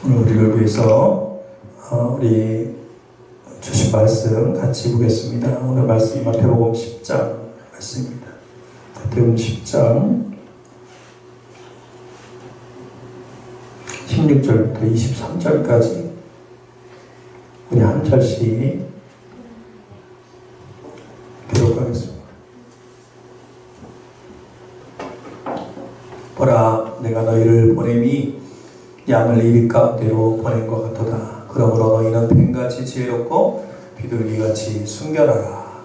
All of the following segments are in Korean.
오늘 우리를 위해서 우리 주신 말씀 같이 보겠습니다. 오늘 말씀 마태복음 10장 말씀입니다. 마태복음 10장 16절부터 23절까지 우리 한 절씩 기록하겠습니다. 보라, 내가 너희를 보냄이 양을 이리 가운데로 보낸 것 같도다. 그러므로 너희는 뱀같이 지혜롭고 비둘기같이 순결하라.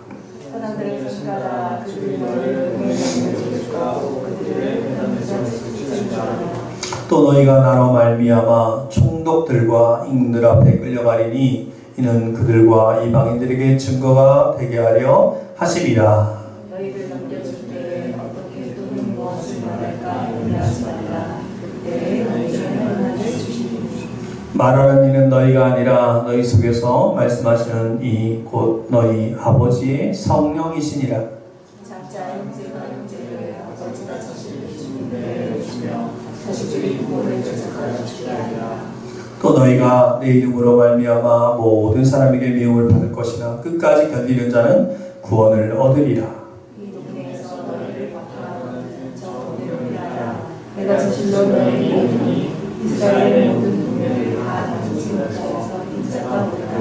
사람들을 순결하라. 그들이 너희를 보내주고 그들을 회당에서 지키는 줄 알라. 또 너희가 나로 말미암아 총독들과 임금들 앞에 끌려가리니 이는 그들과 이방인들에게 증거가 되게 하려 하심이라. 너희를 넘겨줄 때 어떻게 또 무엇을 말할까 염려하지 말라. 그때 너희 중에 하나님을 주시니 말하는 이는 너희가 아니라 너희 속에서 말씀하시는 이 곧 너희 아버지의 성령이시니라. 작자 형제가 형제를 아버지가 자신을 주님을 주며 자식들이 부모를 쫓아가려 주게 하리라. 또 너희가 내 이름으로 말미암아 모든 사람에게 미움을 받을 것이나 끝까지 견디는 자는 구원을 얻으리라. 이 동네에서 너희를 박해하는 저 동네를 위하여 내가 진실로 너희에게 이르노니 이스라엘의 모든 동네를 다 당신의 자에서 인자가 오리라.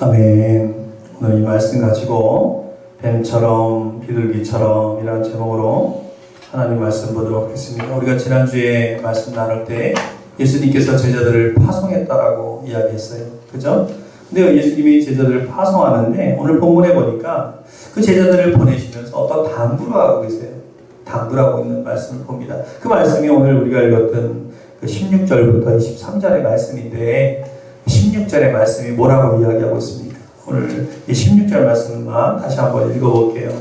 아멘. 오늘 이 말씀 가지고 뱀처럼 비둘기처럼 이라는 제목으로 하나님 말씀 보도록 하겠습니다. 우리가 지난주에 말씀 나눌 때 예수님께서 제자들을 파송했다라고 이야기했어요. 그죠? 근데 예수님이 제자들을 파송하는데 오늘 본문에 보니까 그 제자들을 보내시면서 어떤 당부를 하고 계세요. 당부를 하고 있는 말씀을 봅니다. 그 말씀이 오늘 우리가 읽었던 그 16절부터 23절의 말씀인데 16절의 말씀이 뭐라고 이야기하고 있습니까? 오늘 이 16절 말씀만 다시 한번 읽어볼게요.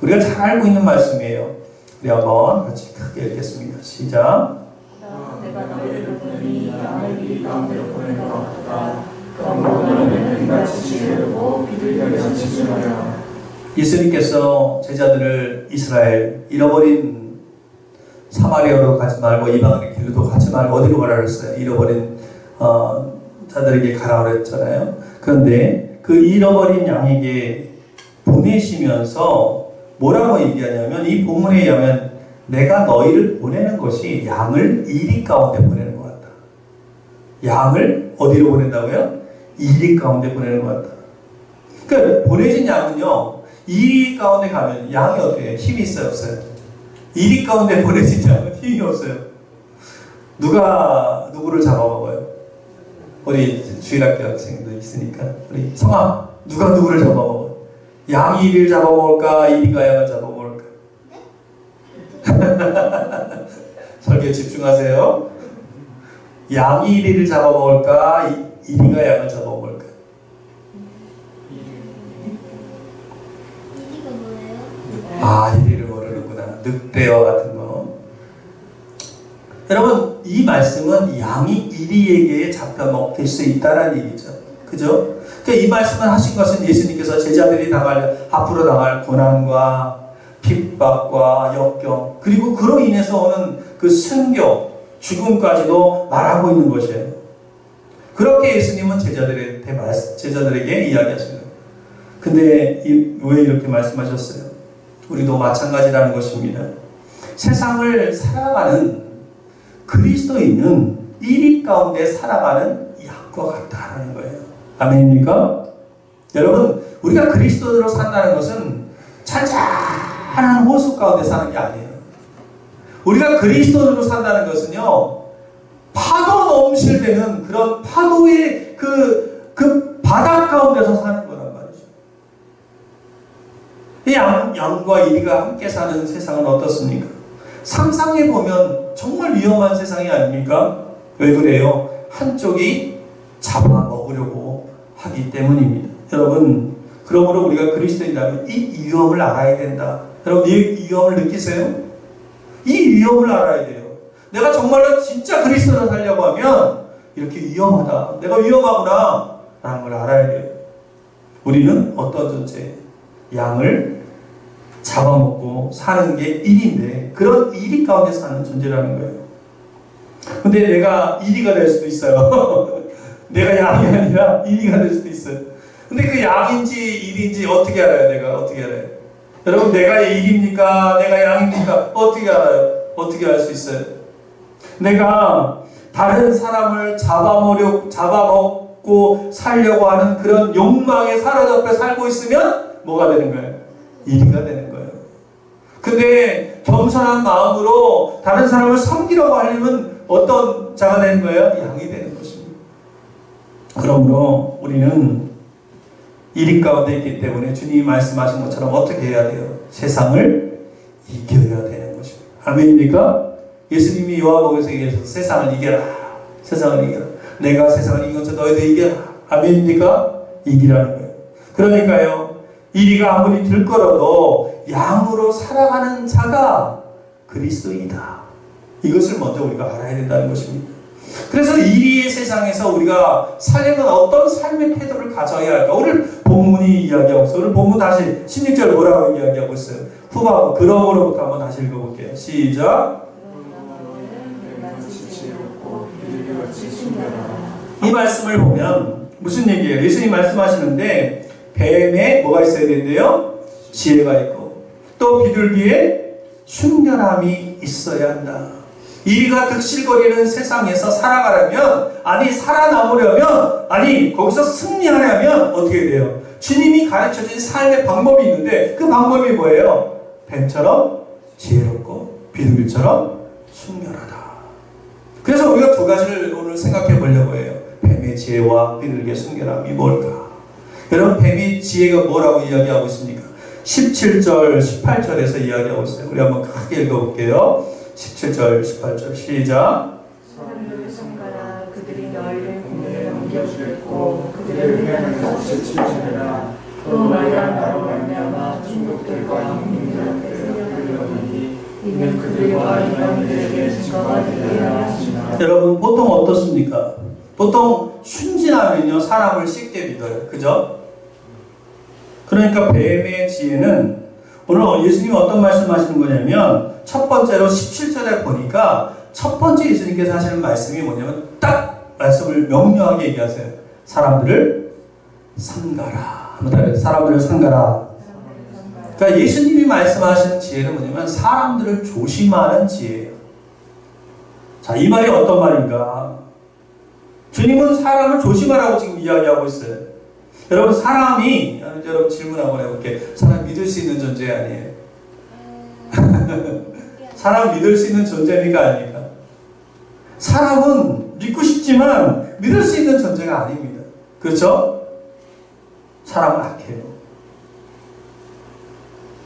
우리가 잘 알고 있는 말씀이에요. 우리 한번 같이 크게 읽겠습니다. 시작. 내가 너희를 보내니 양을 이 가운데로 보낸 것 같다. 그러므로 너희는 뱀같이 지혜롭고 비둘기같이 순결하라. 예수님께서 제자들을 이스라엘 잃어버린 사마리아로 가지 말고 이방인의 길로도 가지 말고 어디로 가라 그랬어요? 잃어버린 자들에게 가라 그랬잖아요. 그런데 그 잃어버린 양에게 보내시면서 뭐라고 얘기하냐면 이 본문에 의하면 내가 너희를 보내는 것이 양을 이리 가운데 보내는 것 같다. 양을 어디로 보낸다고요? 이리 가운데 보내는 것 같다. 그러니까 보내진 양은요, 이리 가운데 가면 양이 어떻게 해요? 힘이 있어요, 없어요? 이리 가운데 보내진 양은 힘이 없어요. 누가 누구를 잡아먹어요? 우리 주일학교 학생도 있으니까 우리 성아, 누가 누구를 잡아먹어요? 양이 이리를 잡아먹을까? 이리가 양을 잡아먹을까? 설교에 집중하세요. 양이 이리를 잡아먹을까? 이리가 양을 잡아먹을까? 이리가 뭐예요? 아, 이리를 모르는구나. 늑대와 같은 거. 여러분, 이 말씀은 양이 이리에게 잡혀먹힐 수 있다는 얘기죠. 그죠? 그러니까 이 말씀을 하신 것은 예수님께서 제자들이 앞으로 당할 고난과 핍박과 역경, 그리고 그로 인해서 오는 그 순교, 죽음까지도 말하고 있는 것이에요. 그렇게 예수님은 제자들에게 이야기하시는 거예요. 근데 왜 이렇게 말씀하셨어요? 우리도 마찬가지라는 것입니다. 세상을 살아가는 그리스도인은 이리 가운데 살아가는 양과 같다는 거예요. 아멘입니까? 여러분, 우리가 그리스도인으로 산다는 것은 찬찬한 호수 가운데 사는 게 아니에요. 우리가 그리스도인으로 산다는 것은요, 파도 넘실대는 그런 파도의 그 바다 가운데서 사는 거란 말이죠. 이 양과 이리가 함께 사는 세상은 어떻습니까? 상상해보면 정말 위험한 세상이 아닙니까? 왜 그래요? 한쪽이 잡아먹으려고 하기 때문입니다. 여러분, 그러므로 우리가 그리스도인이라면 이 위험을 알아야 된다. 여러분, 이 위험을 느끼세요? 이 위험을 알아야 돼요. 내가 정말로 진짜 그리스도로 살려고 하면 이렇게 위험하다. 내가 위험하구나 라는 걸 알아야 돼요. 우리는 어떤 존재? 양을 잡아먹고 사는 게 일인데 그런 일이 가운데 사는 존재라는 거예요. 근데 내가 1위가 될 수도 있어요. 내가 양이 아니라 1위가 될 수도 있어요. 근데 그 양인지 1위인지 어떻게 알아요? 내가 어떻게 알아요? 여러분, 내가 1위입니까? 내가 양입니까? 어떻게 알아요? 어떻게 알 수 있어요? 내가 다른 사람을 잡아먹고 살려고 하는 그런 욕망에 사로잡혀 살고 있으면 뭐가 되는 거예요? 1위가 되는 거예요. 근데 겸손한 마음으로 다른 사람을 섬기려고 하려면 어떤 자가 되는 거예요? 양이 되는 것입니다. 그러므로 우리는 1위 가운데 있기 때문에 주님이 말씀하신 것처럼 어떻게 해야 돼요? 세상을 이겨야 되는 것입니다. 아멘입니까? 예수님이 요한복음에서 얘기해서 세상을 이겨라. 세상을 이겨라. 내가 세상을 이긴 것처럼 너희도 이겨라. 아멘입니까? 이기라는 거예요. 그러니까요, 1위가 아무리 들끓어도 양으로 살아가는 자가 그리스도이다. 이것을 먼저 우리가 알아야 된다는 것입니다. 그래서 1위의 세상에서 우리가 살려면 어떤 삶의 태도를 가져야 할까? 오늘 본문이 이야기하고 있어요. 오늘 본문 다시 16절 뭐라고 이야기하고 있어요? 후반부 그러므로부터 한번 다시 읽어볼게요. 시작. 이 말씀을 보면 무슨 얘기예요? 예수님 말씀하시는데 뱀에 뭐가 있어야 된대요? 지혜가 있고 또 비둘기에 순결함이 있어야 한다. 이리가 득실거리는 세상에서 살아가려면, 아니 살아남으려면, 아니 거기서 승리하려면 어떻게 돼요? 주님이 가르쳐준 삶의 방법이 있는데 그 방법이 뭐예요? 뱀처럼 지혜롭고 비둘기처럼 순결하다. 그래서 우리가 두 가지를 오늘 생각해 보려고 해요. 뱀의 지혜와 비둘기의 순결함이 뭘까? 여러분, 뱀의 지혜가 뭐라고 이야기하고 있습니까? 17절, 18절에서 이야기하고 있어요. 우리 한번 크게 읽어볼게요. 17절, 18절 시작. 사람들을 손가락 그들이 너희를 공중에 넘겨주겠고 그들을 위하는 값을 치르라. 또 너희가 나로 말미암아 중국들과 인민들한테 흘려보니 이는 그들과 이방인들에게 증거가 되리라 하시나. 여러분, 보통 어떻습니까? 보통 순진하면요 사람을 쉽게 믿어요. 그죠? 그러니까 뱀의 지혜는 오늘 예수님이 어떤 말씀하시는 거냐면 첫 번째로 17절에 보니까 첫 번째 예수님께서 하시는 말씀이 뭐냐면 딱 말씀을 명료하게 얘기하세요. 사람들을 삼가라. 사람들을 삼가라. 그러니까 예수님이 말씀하시는 지혜는 뭐냐면 사람들을 조심하는 지혜예요. 자, 이 말이 어떤 말인가? 주님은 사람을 조심하라고 지금 이야기하고 있어요. 여러분, 사람이, 여러분 질문 한번 해볼게요. 사람 믿을 수 있는 존재 아니에요? 사람 믿을 수 있는 존재입니까? 아닙니까? 사람은 믿고 싶지만 믿을 수 있는 존재가 아닙니다. 그렇죠? 사람은 악해요.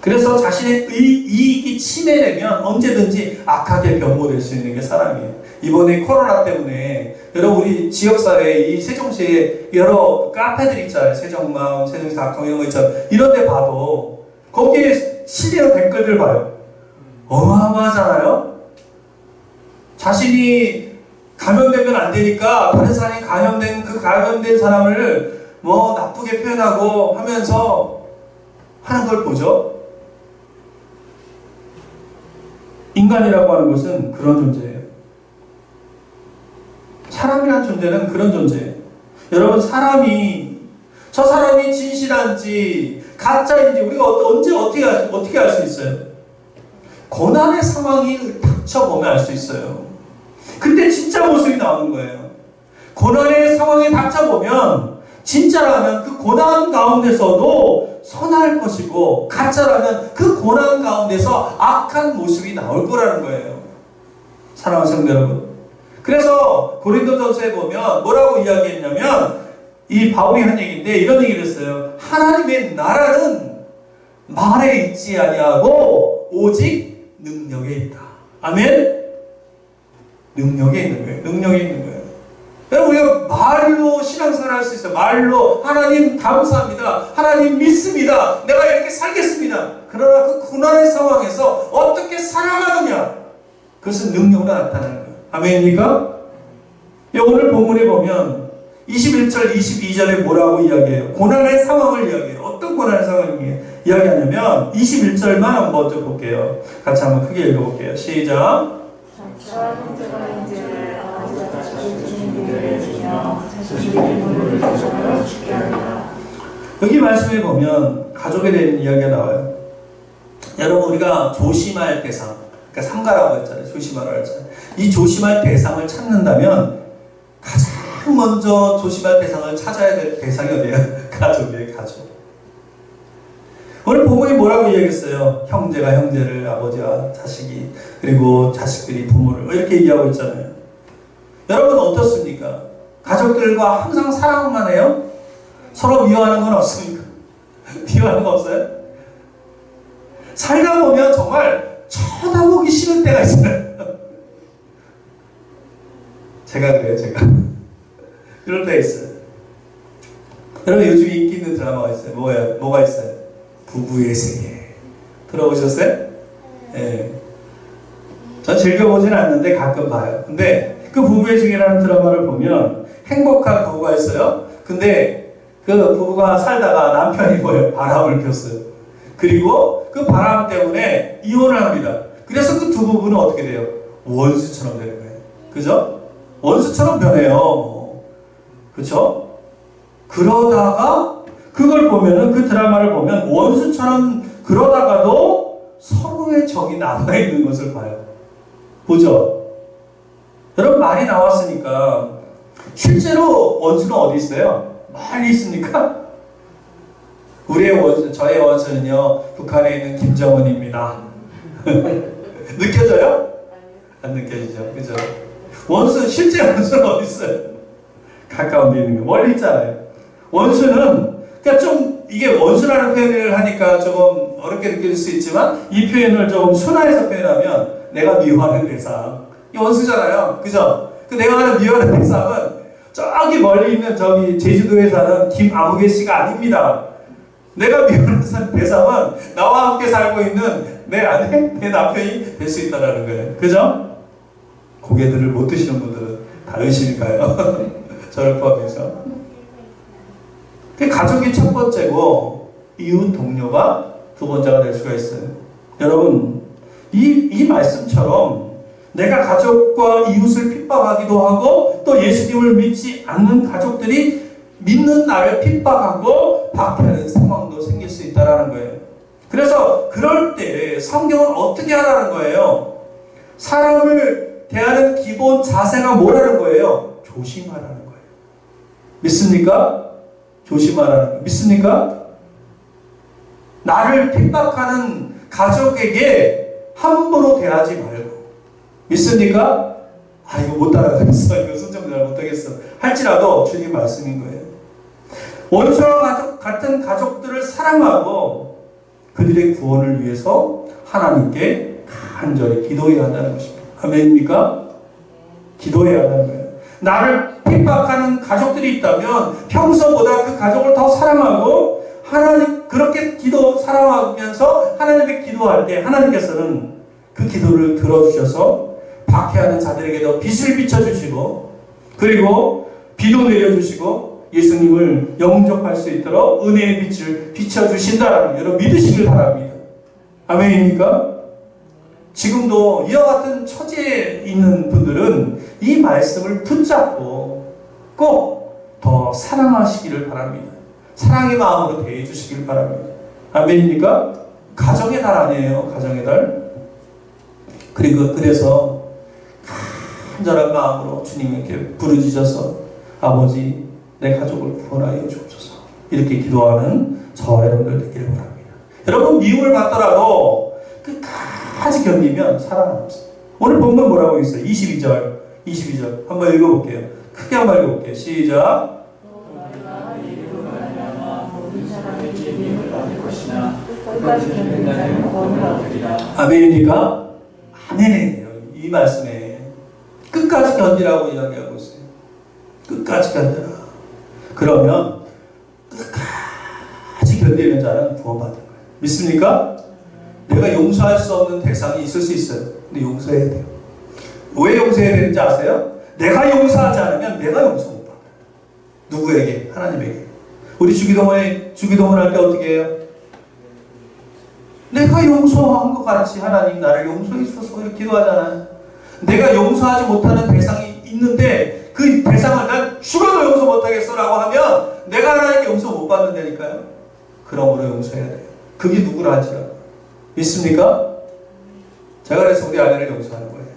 그래서 자신의 이익이 침해되면 언제든지 악하게 변모될 수 있는 게 사람이에요. 이번에 코로나 때문에 여러분 우리 지역사회에 이 세종시에 여러 카페들 있잖아요. 세종마을, 세종사건 이런 거 있잖아요. 이런 데 봐도 거기에 실리는 댓글들 봐요. 어마어마하잖아요. 자신이 감염되면 안 되니까 다른 사람이 감염된 사람을 뭐 나쁘게 표현하고 하면서 하는 걸 보죠. 인간이라고 하는 것은 그런 존재예요. 사람이라는 존재는 그런 존재예요. 여러분, 저 사람이 진실한지 가짜인지 우리가 언제 어떻게 알 수 있어요? 고난의 상황이 닥쳐보면 알 수 있어요. 그때 진짜 모습이 나오는 거예요. 고난의 상황에 닥쳐보면 진짜라면 그 고난 가운데서도 선할 것이고 가짜라면 그 고난 가운데서 악한 모습이 나올 거라는 거예요. 사랑하는 성도 여러분. 그래서 고린도전서에 보면 뭐라고 이야기했냐면 이 바울이 한 얘기인데 이런 얘기를 했어요. 하나님의 나라는 말에 있지 아니하고 오직 능력에 있다. 아멘? 능력에 있는 거예요. 능력에 있는 거예요. 여러분, 우리가 말로 신앙생활 할 수 있어요. 말로 하나님 감사합니다. 하나님 믿습니다. 내가 이렇게 살겠습니다. 그러나 그 고난의 상황에서 어떻게 살아가느냐, 그것은 능력으로 나타나는 거예요. 아멘입니까? 오늘 본문에 보면 21절, 22절에 뭐라고 이야기해요? 고난의 상황을 이야기해요. 어떤 고난의 상황을 이야기하냐면 21절만 한번 먼저 볼게요. 같이 한번 크게 읽어볼게요. 시작. 형제가 인재를 자신들을 지켜 자신들의 눈을 조져서 죽게 하리라. 여기 말씀에 보면 가족에 대한 이야기가 나와요. 여러분, 우리가 조심할 대상, 그러니까 삼가라고 했잖아요. 조심하라고 했잖아요. 이 조심할 대상을 찾는다면 가장 먼저 조심할 대상을 찾아야 될 대상이 어디예요? 가족이에요. 가족. 오늘 본문이 뭐라고 이야기했어요? 형제가 형제를, 아버지와 자식이, 그리고 자식들이 부모를 이렇게 얘기하고 있잖아요. 여러분 어떻습니까? 가족들과 항상 사랑만 해요? 서로 미워하는 건 없습니까? 미워하는 거 없어요? 살다 보면 정말 쳐다보기 싫을 때가 있어요. 제가 그래요, 제가. 그럴 때 있어요. 여러분 요즘 인기 있는 드라마가 있어요. 뭐가 있어요? 부부의 세계. 들어보셨어요? 예. 전 즐겨보진 않는데 가끔 봐요. 근데 그 부부의 세계라는 드라마를 보면 행복한 부부가 있어요. 근데 그 부부가 살다가 남편이 바람을 폈어요. 그리고 그 바람 때문에 이혼을 합니다. 그래서 그 두 부부는 어떻게 돼요? 원수처럼 되는 거예요. 그죠? 원수처럼 변해요. 그쵸? 그러다가 그걸 보면은, 그 드라마를 보면 원수처럼 그러다가도 서로의 적이 남아있는 것을 봐요. 보죠? 여러분, 말이 나왔으니까 실제로 원수는 어디 있어요? 멀리 있습니까? 저의 원수는요, 북한에 있는 김정은입니다. 느껴져요? 안 느껴지죠? 그죠? 실제 원수는 어디 있어요? 가까운 데 있는 거. 멀리 있잖아요. 원수는, 그러니까 좀, 이게 원수라는 표현을 하니까 조금 어렵게 느껴질 수 있지만, 이 표현을 조금 순화해서 표현하면, 내가 미워하는 대상. 이 원수잖아요. 그죠? 그 내가 미워하는 대상은, 저기 멀리 있는 제주도에 사는 김아무개 씨가 아닙니다. 내가 미워하는 대상은 나와 함께 살고 있는 내 아내, 내 남편이 될 수 있다는 거예요. 그죠? 고개들을 못 드시는 분들은 다 의심이 가요. 저를 포함해서. 가족이 첫 번째고, 이웃 동료가 두 번째가 될 수가 있어요. 여러분, 이 말씀처럼 내가 가족과 이웃을 핍박하기도 하고, 또 예수님을 믿지 않는 가족들이 믿는 나를 핍박하고 박해하는 상황도 생길 수 있다는 거예요. 그래서 그럴 때 성경은 어떻게 하라는 거예요? 사람을 대하는 기본 자세가 뭐라는 거예요? 조심하라는 거예요. 믿습니까? 조심하라는 거예요. 믿습니까? 나를 핍박하는 가족에게 함부로 대하지 말고. 믿습니까? 이거 못 따라가겠어. 이거 순정 잘 못하겠어. 할지라도 주님 말씀인 거예요. 원수와 같은 가족들을 사랑하고 그들의 구원을 위해서 하나님께 간절히 기도해야 한다는 것입니다. 아멘입니까? 기도해야 한다는 거예요. 나를 핍박하는 가족들이 있다면 평소보다 그 가족을 더 사랑하고 그렇게 사랑하면서 하나님께 기도할 때 하나님께서는 그 기도를 들어주셔서 박해하는 자들에게도 빛을 비춰주시고, 그리고 비도 내려주시고 예수님을 영접할 수 있도록 은혜의 빛을 비춰주신다라는 여러분 믿으시길 바랍니다. 아멘입니까? 지금도 이와 같은 처지에 있는 분들은 이 말씀을 붙잡고 꼭 더 사랑하시기를 바랍니다. 사랑의 마음으로 대해주시길 바랍니다. 아멘입니까? 가정의 달 아니에요. 가정의 달. 그래서 간절한 마음으로 주님께 부르짖어서 아버지, 내 가족을 구원하여 주옵소서. 이렇게 기도하는 저와 여러분들 되기를 바랍니다. 여러분 미움을 받더라도 끝까지 견디면 살아남습니다. 오늘 본문 뭐라고 있어요? 22절 한번 읽어볼게요. 크게 한번 읽어볼게요. 시작. 아멘입니까? 아멘이에요. 이 말씀에 끝까지 견디라고 이야기하고 있어요. 끝까지 견뎌라. 그러면 끝까지 견디는 자는 구원받는 거예요. 믿습니까? 내가 용서할 수 없는 대상이 있을 수 있어요. 근데 용서해야 돼요. 왜 용서해야 되는지 아세요? 내가 용서하지 않으면 내가 용서 못 받아요. 누구에게? 하나님에게. 우리 주기도문 할 때 어떻게 해요? 내가 용서한 것 같이 하나님 나를 용서해 주소서 이렇게 기도하잖아요. 내가 용서하지 못하는 대상이 있는데 그 대상을 난 죽어도 용서 못하겠어라고 하면 내가 하나님께 용서 못 받는다니까요. 그러므로 용서해야 돼요. 그게 누구라 할지라도. 믿습니까? 제가 그래서 우리 아내를 용서하는 거예요.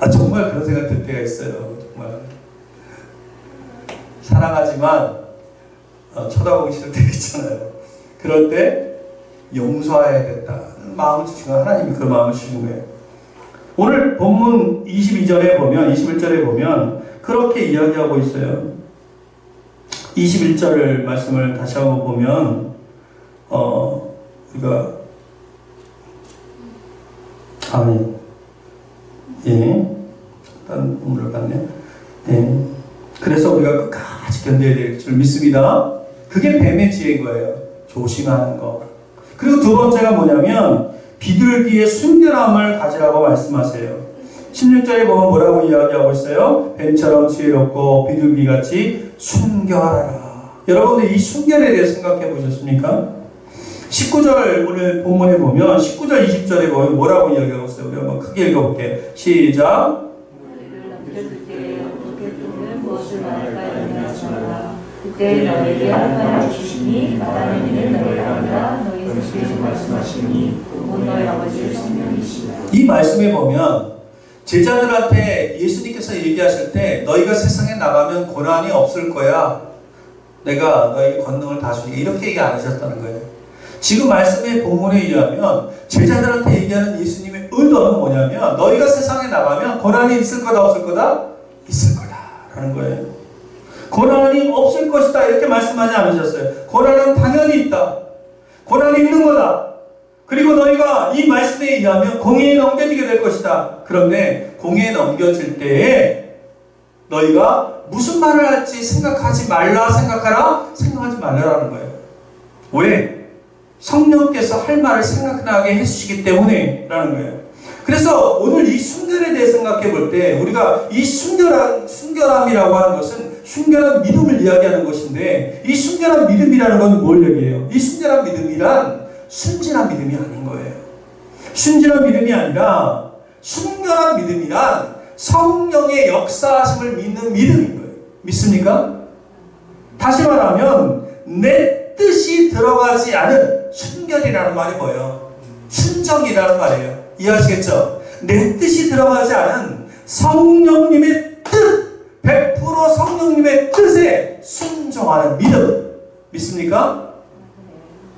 아, 정말 그런 생각 들 때가 있어요. 정말 사랑하지만 쳐다보기 싫을 때가 있잖아요. 그럴 때 용서해야겠다는 마음을 주시고 하나님이 그 마음을 주시는 거예요. 오늘 본문 22절에 보면 21절에 보면 그렇게 이야기하고 있어요. 21절 말씀을 다시 한번 보면 우리가 아멘. 예. 다른 본문을 봤네. 예. 그래서 우리가 끝까지 견뎌야 될 줄 믿습니다. 그게 뱀의 지혜인 거예요. 조심하는 거. 그리고 두 번째가 뭐냐면 비둘기의 순결함을 가지라고 말씀하세요. 16절에 보면 뭐라고 이야기하고 있어요? 뱀처럼 지혜롭고 비둘기같이 순결하라. 여러분들 이 순결에 대해 생각해 보셨습니까? 19절 오늘 본문에 보면 19절 20절에 보면 뭐라고 이야기하고 있어요? 우리 한번 크게 읽어볼게요. 시작. 그때 너에게 할 말을 주시니 말하는 이는 너희가 아니라 너희 스스로 말씀하시니 곧 너희 아버지의 성령이시라. 이 말씀에 보면 제자들한테 예수님께서 얘기하실 때 너희가 세상에 나가면 고난이 없을 거야. 내가 너희 권능을 다 주니 이렇게 얘기 안 하셨다는 거예요. 지금 말씀의 본문에 의하면 제자들한테 얘기하는 예수님의 의도는 뭐냐면 너희가 세상에 나가면 고난이 있을 거다 없을 거다? 있을 거다라는 거예요. 고난이 없을 것이다 이렇게 말씀하지 않으셨어요. 고난은 당연히 있다. 고난이 있는 거다. 그리고 너희가 이 말씀에 의하면 공의에 넘겨지게 될 것이다. 그런데 공의에 넘겨질 때에 너희가 무슨 말을 할지 생각하지 말라 생각하라 생각하지 말라라는 거예요. 왜? 성령께서 할 말을 생각나게 해주시기 때문에 라는 거예요. 그래서 오늘 이 순결에 대해 생각해 볼 때 우리가 이 순결함이라고 하는 것은 순결한 믿음을 이야기하는 것인데 이 순결한 믿음이라는 건 뭘 얘기해요? 이 순결한 믿음이란 순진한 믿음이 아닌 거예요. 순진한 믿음이 아니라 순결한 믿음이란 성령의 역사하심을 믿는 믿음인 거예요. 믿습니까? 다시 말하면 내 뜻이 들어가지 않은 순결이라는 말이 뭐예요? 순정이라는 말이에요. 이해하시겠죠? 내 뜻이 들어가지 않은 성령님의 뜻, 100% 성령님의 뜻에 순종하는 믿음. 믿습니까?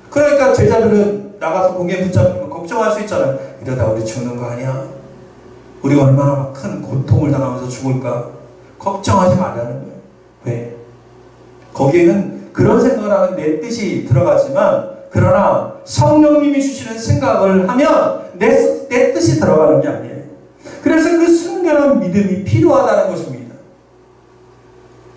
그러니까 제자들은 나가서 공에 붙잡히면 걱정할 수 있잖아요. 이러다 우리 죽는 거 아니야? 우리가 얼마나 큰 고통을 당하면서 죽을까? 걱정하지 말라는 거예요. 왜? 거기에는 그런 생각을 하면 내 뜻이 들어가지만 그러나 성령님이 주시는 생각을 하면 내 뜻이 들어가는 게 아니에요. 그래서 그 순결한 믿음이 필요하다는 것입니다.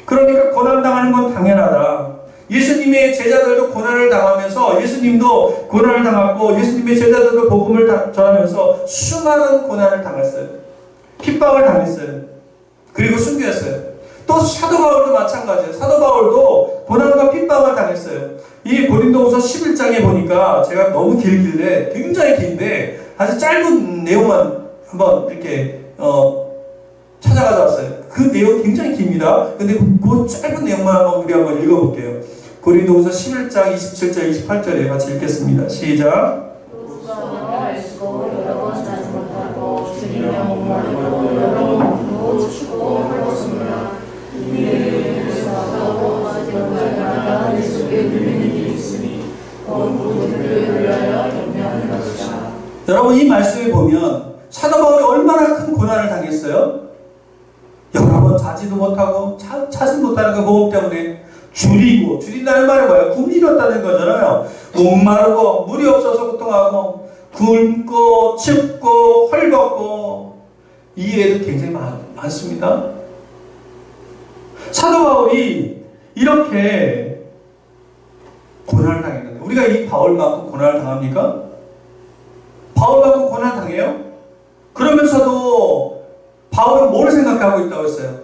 그러니까 고난당하는 건 당연하다. 예수님의 제자들도 고난을 당하면서 예수님도 고난을 당했고 예수님의 제자들도 복음을 전하면서 수많은 고난을 당했어요. 핍박을 당했어요. 그리고 순교했어요. 또 사도 바울도 마찬가지예요. 사도 바울도 고난과 핍박을 당했어요. 이 고린도후서 11장에 보니까 제가 너무 길길래 굉장히 긴데 아주 짧은 내용만 한번 이렇게 찾아가 왔어요. 그 내용 굉장히 깁니다. 근데 그 짧은 내용만 우리 한번 읽어볼게요. 고린도후서 11장 27절 28절에 같이 읽겠습니다. 시작. 여러분 이 말씀에 보면 사도 바울이 얼마나 큰 고난을 당했어요? 여러 번 자지도 못하고 찾지 못하는 그 모험 때문에 줄인다는 말이 뭐예요? 굶주렸다는 거잖아요. 목마르고 물이 없어서 고통하고 굶고 춥고 헐벗고 이 외에도 굉장히 많습니다. 사도 바울이 이렇게 고난을 당했는데 우리가 이 바울만큼 고난을 당합니까? 바울만큼 고난을 당해요? 그러면서도 바울은 뭘 생각하고 있다고 했어요?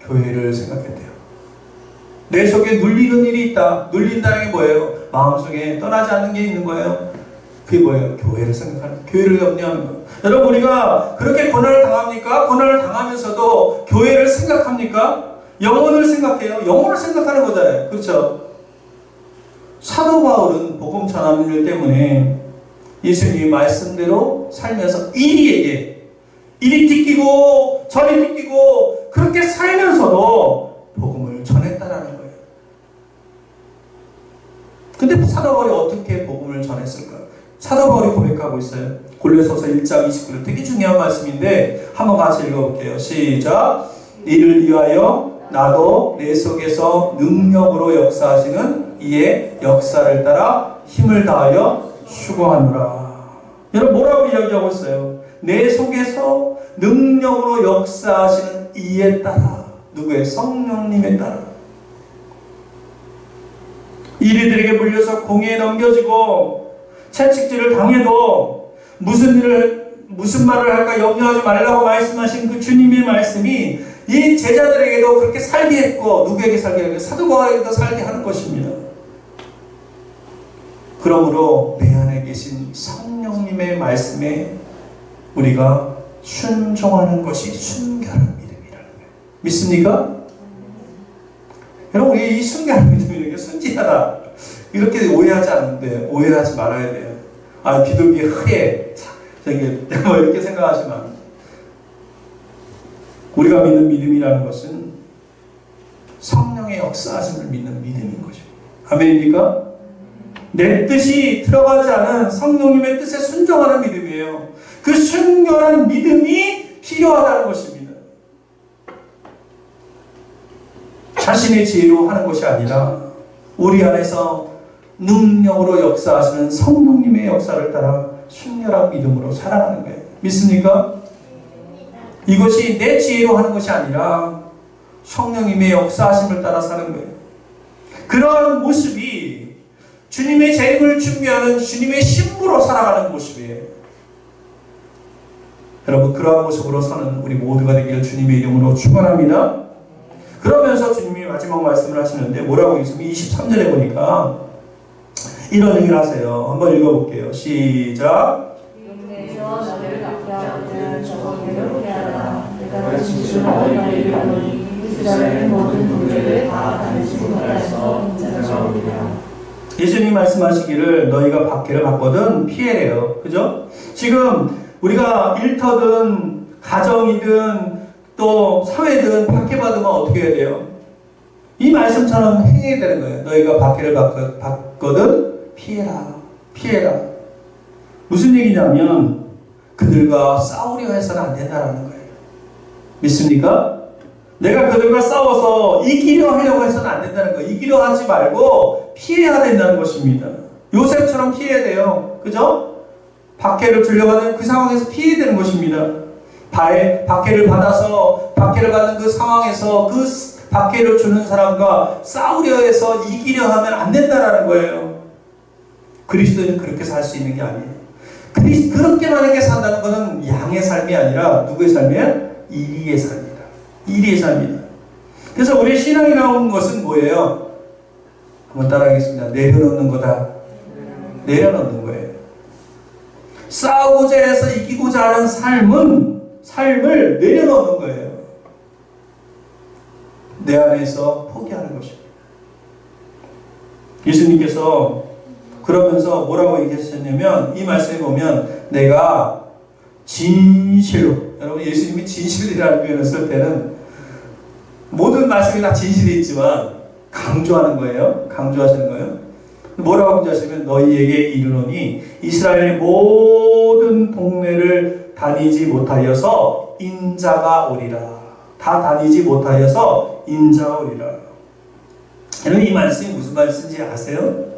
교회를 생각했대요. 내 속에 눌리는 일이 있다. 눌린다는 게 뭐예요? 마음속에 떠나지 않는 게 있는 거예요. 그게 뭐예요? 교회를 생각하는, 교회를 염려하는 거예요. 여러분, 우리가 그렇게 고난을 당합니까? 고난을 당하면서도 교회를 생각합니까? 영혼을 생각해요. 영혼을 생각하는 거잖아요. 그렇죠? 사도 바울은 복음 전하는 일 때문에 예수님의 말씀대로 살면서 이리 띠끼고 저리 띠끼고 그렇게 살면서도 복음을 전했다라는 거예요. 근데 사도 바울이 어떻게 복음을 전했을까? 사도 바울이 고백하고 있어요. 골로새서 1장 29절, 되게 중요한 말씀인데 한번 같이 읽어볼게요. 시작. 이를 위하여 나도 내 속에서 능력으로 역사하시는 이의 역사를 따라 힘을 다하여 수고하노라. 여러분, 뭐라고 이야기하고 있어요? 내 속에서 능력으로 역사하시는 이에 따라. 누구의? 성령님에 따라. 이리들에게 물려서 공회에 넘겨지고 채찍질을 당해도 무슨 말을 할까 염려하지 말라고 말씀하신 그 주님의 말씀이 이 제자들에게도 그렇게 살게 했고, 누구에게 살게 했고? 사도 바울에게도 살게 하는 것입니다. 그러므로 내 안에 계신 성령님의 말씀에 우리가 순종하는 것이 순결한 믿음이라는 거예요. 믿습니까? 여러분, 우리 이 순결한 믿음이 순진하다 이렇게 오해하지 않는데, 오해하지 말아야 돼요. 아, 비둘기 흐에 저기 뭐 이렇게 생각하시면 안 돼요. 우리가 믿는 믿음이라는 것은 성령의 역사하심을 믿는 믿음인 것입니다. 아멘입니까? 내 뜻이 들어가지 않은 성령님의 뜻에 순종하는 믿음이에요. 그 순결한 믿음이 필요하다는 것입니다. 자신의 지혜로 하는 것이 아니라 우리 안에서 능력으로 역사하시는 성령님의 역사를 따라 순결한 믿음으로 살아가는 거예요. 믿습니까? 이것이 내 지혜로 하는 것이 아니라 성령님의 역사하심을 따라 사는 거예요. 그러한 모습이 주님의 재림을 준비하는 주님의 신부로 살아가는 모습이에요. 여러분, 그러한 모습으로 사는 우리 모두가 되기를 주님의 이름으로 축원합니다. 그러면서 주님이 마지막 말씀을 하시는데 뭐라고 있습니까? 23절에 보니까 이런 얘기를 하세요. 한번 읽어볼게요. 시작. 용내에서 너를 박해하거든 저거를 피하라. 내가 진실로 너희에게 이르노니 이스라엘의 모든 문제를 다 다니지 못하여서 인자가 오리라. 예수님 말씀하시기를 너희가 박해를 받거든 피해래요. 그죠? 지금 우리가 일터든 가정이든 또 사회든 박해받으면 어떻게 해야 돼요? 이 말씀처럼 행해야 되는 거예요. 너희가 박해를 받거든 피해라. 피해라. 무슨 얘기냐면 그들과 싸우려 해서는 안 된다는 거예요. 믿습니까? 내가 그들과 싸워서 이기려 하려고 해서는 안 된다는 거예요. 이기려 하지 말고 피해야 된다는 것입니다. 요셉처럼 피해야 돼요. 그죠? 박해를 주려고 하는 그 상황에서 피해야 되는 것입니다. 박해를 받아서 박해를 받는 그 상황에서 그 박해를 주는 사람과 싸우려 해서 이기려 하면 안 된다는 거예요. 그리스도인은 그렇게 살 수 있는 게 아니에요. 그렇게 만약에 산다는 것은 양의 삶이 아니라 누구의 삶이에요? 이리의 삶이다. 이리의 삶이다. 그래서 우리 신앙이 나오는 것은 뭐예요? 한번 따라하겠습니다. 내려놓는 거다. 내려놓는 거예요. 싸우고자 해서 이기고자 하는 삶을 내려놓는 거예요. 내 안에서 포기하는 것입니다. 예수님께서 그러면서 뭐라고 얘기하셨냐면 이 말씀에 보면 내가 진실로, 여러분 예수님이 진실이라는 표현을 쓸 때는 모든 말씀이 다 진실이 있지만 강조하는 거예요. 강조하시는 거예요. 뭐라고 강조하시면 너희에게 이르노니 이스라엘의 모든 동네를 다니지 못하여서 인자가 오리라. 다 다니지 못하여서 인자가 오리라. 여러분 이 말씀이 무슨 말씀인지 아세요?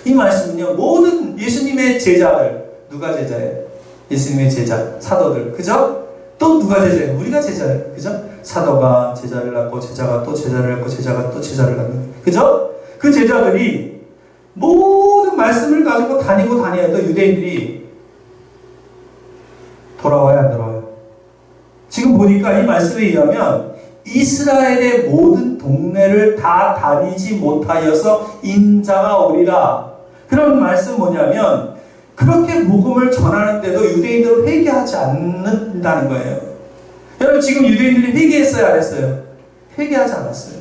이 말씀은요, 모든 예수님의 제자들, 누가 제자예요? 예수님의 제자, 사도들, 그죠? 또 누가 제자예요? 우리가 제자예요, 그죠? 사도가 제자를 낳고, 제자가 또 제자를 낳고, 제자가 또 제자를 낳는, 그죠? 그 제자들이 모든 말씀을 가지고 다니고 다녀야 또 유대인들이 돌아와야 안 돌아와요? 지금 보니까 이 말씀에 의하면 이스라엘의 모든 동네를 다 다니지 못하여서 인자가 오리라. 그런 말씀 뭐냐면 그렇게 복음을 전하는데도 유대인들은 회개하지 않는다는 거예요. 여러분 지금 유대인들이 회개했어요, 안 했어요? 회개하지 않았어요.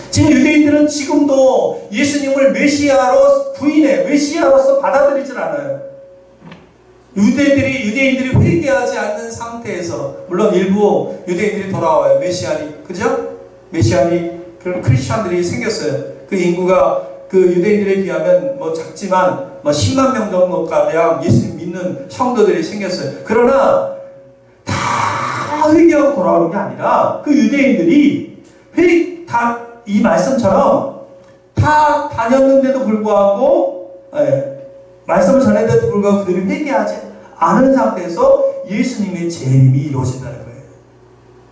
지금 유대인들은 지금도 예수님을 메시아로 부인해, 메시아로서 받아들이질 않아요. 유대인들이 회개하지 않는 상태에서, 물론 일부 유대인들이 돌아와요. 메시아닉, 그죠? 메시아닉 그런 크리스천들이 생겼어요. 그 인구가 그 유대인들에 비하면 뭐 작지만 뭐 10만 명 정도가량 예수님 믿는 성도들이 생겼어요. 그러나 다 회개하고 돌아오는 게 아니라 그 유대인들이 다 이 말씀처럼 다 다녔는데도 불구하고 말씀을 전했는데도 불구하고 그들이 회개하지 않은 상태에서 예수님의 재림이 이루어진다는 거예요.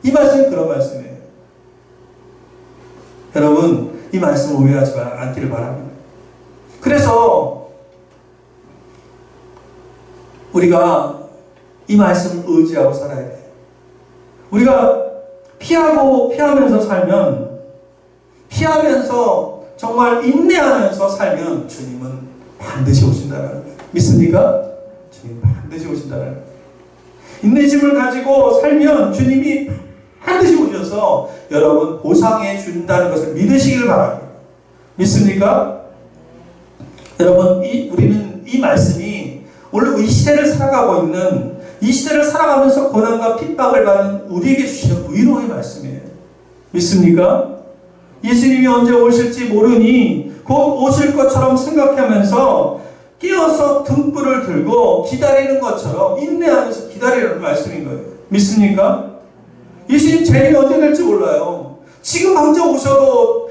이 말씀이 그런 말씀이에요. 여러분 이 말씀을 오해하지 않기를 바랍니다. 그래서 우리가 이 말씀을 의지하고 살아야 돼요. 우리가 피하면서 살면, 피하면서 정말 인내하면서 살면 주님은 반드시 오신다는 거예요. 믿습니까? 주님 반드시 오신다는 거예요. 인내심을 가지고 살면 주님이 반드시 오셔서 여러분 보상해 준다는 것을 믿으시길 바랍니다. 믿습니까? 여러분 우리는 이 말씀이 원래 이 시대를 살아가고 있는, 이 시대를 살아가면서 고난과 핍박을 받는 우리에게 주시는 위로의 말씀이에요. 믿습니까? 예수님이 언제 오실지 모르니 곧 오실 것처럼 생각하면서 깨어서 등불을 들고 기다리는 것처럼 인내하면서 기다리라는 말씀인 거예요. 믿습니까? 예수님 재림이 언제 될지 몰라요. 지금 당장 오셔도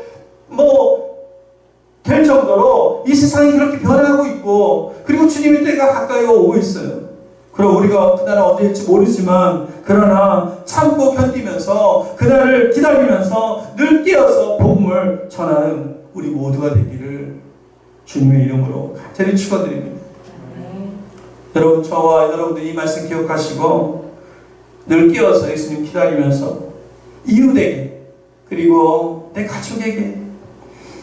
될 정도로 이 세상이 그렇게 변하고 있고, 그리고 주님의 때가 가까이 오고 있어요. 그럼 우리가 그날은 언제일지 모르지만, 그러나 참고 견디면서 그날을 기다리면서 늘 깨어서 복음을 전하는 우리 모두가 되기를 주님의 이름으로 간절히 축원드립니다. 여러분, 저와 여러분들이 이 말씀 기억하시고 늘 깨어서 예수님 기다리면서 이웃에게, 그리고 내 가족에게,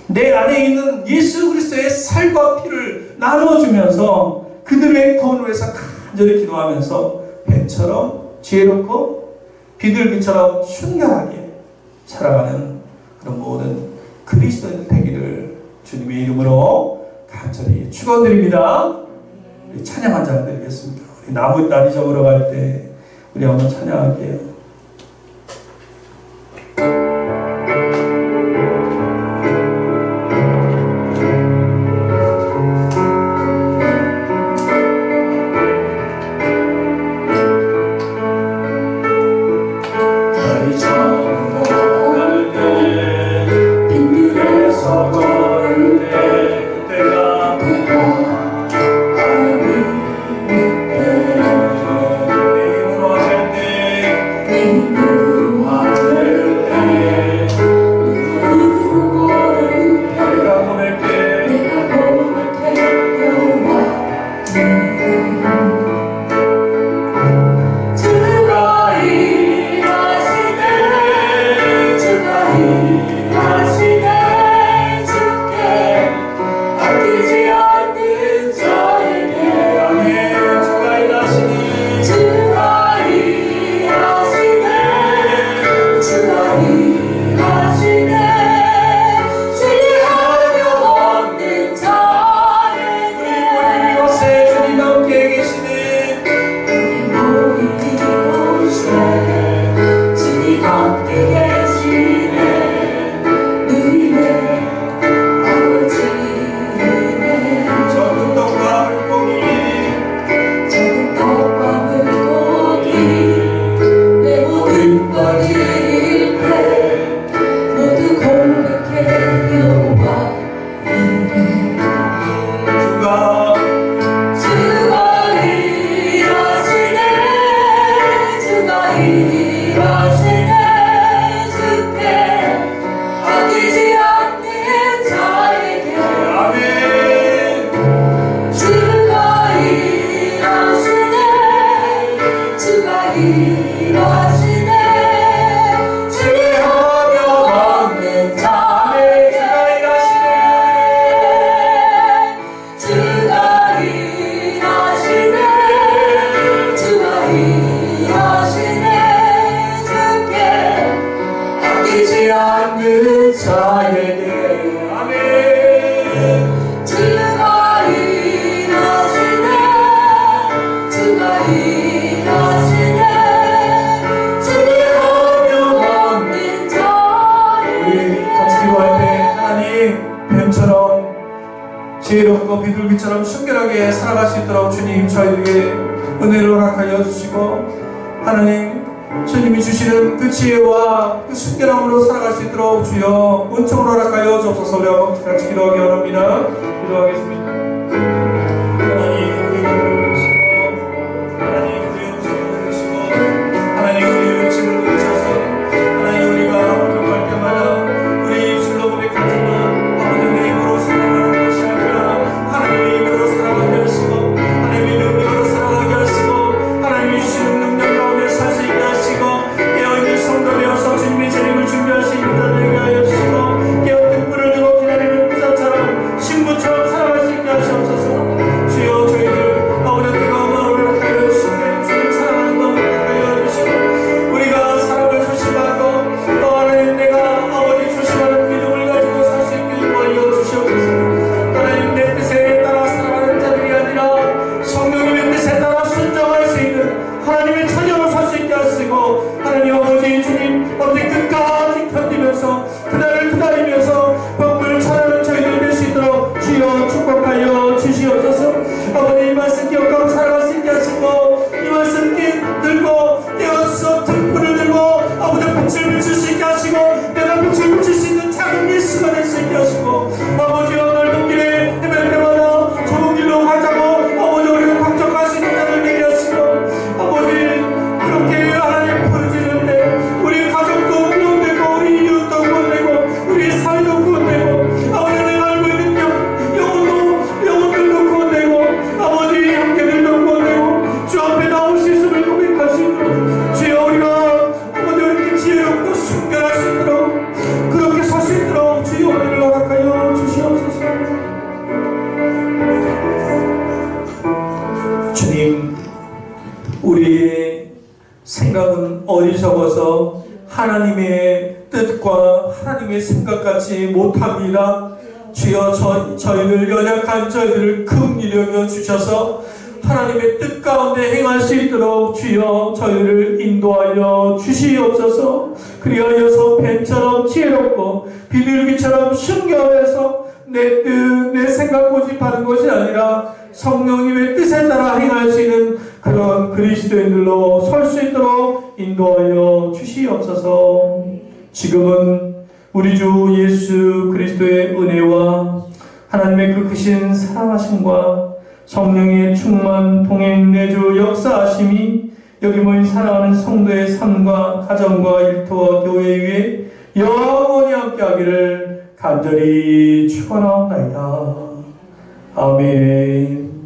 내 안에 있는 예수 그리스도의 살과 피를 나눠주면서 그들의 구원을 위해서 간절히 기도하면서 배처럼 지혜롭고 비둘기처럼 순결하게 살아가는 그런 모든 그리스도인 되기를 주님의 이름으로 간절히 축원드립니다. 우리 찬양 한 장 드리겠습니다. 우리 나무 다리 접으러 갈 때 우리 한번 찬양할게요. 모든 자에게 아멘. 주가 일하시네 주가 일하시네 준비하며 없는 자에게 우리 같이 기도할 때 하나님 뱀처럼 지혜롭고 비둘기처럼 순결하게 살아갈 수 있도록 주님 저희에게 은혜를 허락하여 주시고 하나님 주님이 주시는 그 지혜와 그 순결함으로 살아갈 수 있도록 주여 은총을 허락하여 주옵소서. 우리 한번 같이 기도하기 원합니다. 기도하겠습니다. 하나님 우리를 부르시고 하나님 우리의 음성을 들으시고 하나님 우리의 음침을 들으셔서 하나님 우리가 경험할 때마다 우리 입술로 고백하지만 아버지의 입으로 살아가는 것이 아니라 하나님의 입으로 살아가게 하시고 하나님의 능력으로 살아가게 하시고 하나님이 주시는 능력 가운데 살 수 있게 하시고 깨어있는 성도 되어서 주님의 재림을 준비할 수 있는 자 되게 하여 주시고 깨어있는 뿔을 들고 기다리는 부자처럼 신부처럼 살아갈 수 있게 하시옵소서. 주여 저희들 아버지 뜨거운 마음을 허락하여 주시고 주님 사랑하는 마음을 허락하여 주시고 우리가 사랑을 조심하고 또 하나님 내가 아버지 조심하는 믿음을 가지고 살 수 있게 인도하여 주시옵소서. 하나님 내 뜻에 따라 살아가는 자들이 아니라 성령님의 뜻에 따라 순종할 수 있는 하나님의 자녀로 살 수 있게 하시고 하나님 아버지 주님 아버지 끝까지 견디면서 그날을 기다리면서 복을 찾아는 저희들 될 수 있도록 주여 축복하여 주시옵소서. 아버지 이 말씀 기억하고 살아갈 수 있게 하시고 이 말씀 들고 깨어서 등불을 들고 아버지 빛을 비출 수 있게 하시고 내가 빛을 비출 수 있는 작은 예수가 될 수 있게 하시고 아버지 넓은 길에 헤맬 때마다 좁은 길로 가자고 아버지 우리가 강력할 수 있는 자를 되게 하시고 아버지 그렇게 하나님 부르짖는데 우리 가족도 구원되고 우리 이웃도 구원되고 우리 사회도 구원되고 아버지 내가 알고 있는 영혼들도 구원되고 아버지 형제들도 구원되고 주 앞에 나올 수 있음을 고백할 수 있도록 주여 우리가 아버지 이렇게 지혜롭고 순결할 수 있도록 그렇게 살 수 있도록 주여 은혜를 허락하여 주시옵소서. 주님 우리의 생각은 어리석어서 하나님의 뜻과 하나님의 생각같이 못합니다. 주여 저희를 연약한 저희들을 긍휼히 여겨 주셔서 하나님의 뜻 가운데 행할 수 있도록 주여 저희를 인도하여 주시옵소서. 그리하여서 뱀처럼 지혜롭고 비둘기처럼 순결해서 내 뜻, 내 생각 고집하는 것이 아니라 성령님의 뜻에 따라 행할 수 있는 그런 그리스도인들로 설 수 있도록 인도하여 주시옵소서. 지금은 우리 주 예수 그리스도의 은혜와 하나님의 그 크신 사랑하심과 성령의 충만 동행 내주 역사하심이 여기 모인 사랑하는 성도의 삶과 가정과 일터와 교회 위에 영원히 함께하기를 간절히 축원하옵나이다. 아멘.